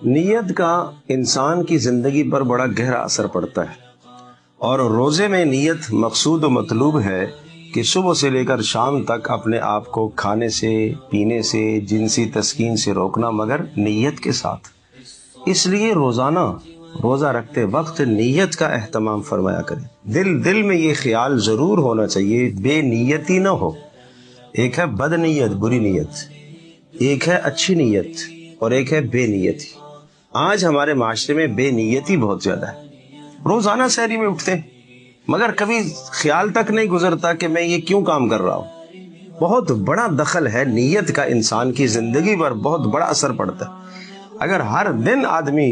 نیت کا انسان کی زندگی پر بڑا گہرا اثر پڑتا ہے، اور روزے میں نیت مقصود و مطلوب ہے کہ صبح سے لے کر شام تک اپنے آپ کو کھانے سے، پینے سے، جنسی تسکین سے روکنا، مگر نیت کے ساتھ۔ اس لیے روزانہ روزہ رکھتے وقت نیت کا اہتمام فرمایا کریں۔ دل میں یہ خیال ضرور ہونا چاہیے بے نیتی نہ ہو۔ ایک ہے بد نیت، بری نیت، ایک ہے اچھی نیت، اور ایک ہے بے نیتی۔ آج ہمارے معاشرے میں بے نیتی بہت زیادہ ہے۔ روزانہ سحری میں اٹھتے ہیں مگر کبھی خیال تک نہیں گزرتا کہ میں یہ کیوں کام کر رہا ہوں۔ بہت بڑا دخل ہے نیت کا، انسان کی زندگی پر بہت بڑا اثر پڑتا ہے۔ اگر ہر دن آدمی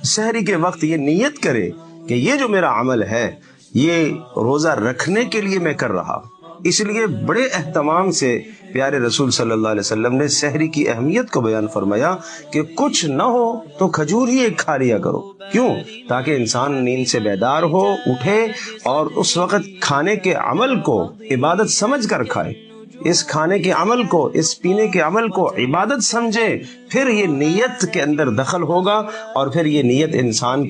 سحری کے وقت یہ نیت کرے کہ یہ جو میرا عمل ہے یہ روزہ رکھنے کے لیے میں کر رہا ہوں، اس لیے بڑے اہتمام سے پیارے رسول صلی اللہ علیہ وسلم نے سحری کی اہمیت کو بیان فرمایا کہ کچھ نہ ہو تو کھجور ہی ایک کھا لیا کرو۔ کیوں؟ تاکہ انسان نیند سے بیدار ہو، اٹھے اور اس وقت کھانے کے عمل کو عبادت سمجھ کر کھائے، اس کھانے کے عمل کو، اس پینے کے عمل کو عبادت سمجھے، پھر یہ نیت کے اندر دخل ہوگا اور پھر یہ نیت انسان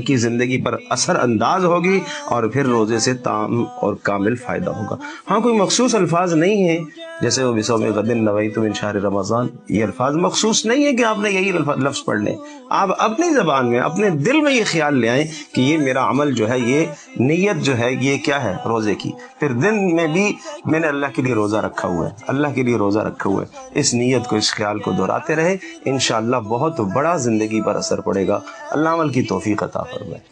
کی زندگی پر اثر انداز ہوگی اور پھر روزے سے تام اور کامل فائدہ ہوگا۔ ہاں کوئی مخصوص الفاظ نہیں ہیں جیسے وہ بصوم غد نویت من شہر رمضان، یہ الفاظ مخصوص نہیں ہے کہ آپ نے یہی لفظ پڑھ لیں۔ آپ اپنی زبان میں، اپنے دل میں یہ خیال لے آئیں کہ یہ میرا عمل جو ہے، یہ نیت جو ہے یہ کیا ہے روزے کی۔ پھر دن میں بھی میں نے اللہ کے لیے روزہ رکھا ہوا ہے، اللہ کے لیے روزہ رکھا ہوا ہے، اس نیت کو، اس خیال کو دہراتے رہے، انشاءاللہ بہت بڑا زندگی پر اثر پڑے گا۔ اللہ عمل کی توفیق عطا فرمائے۔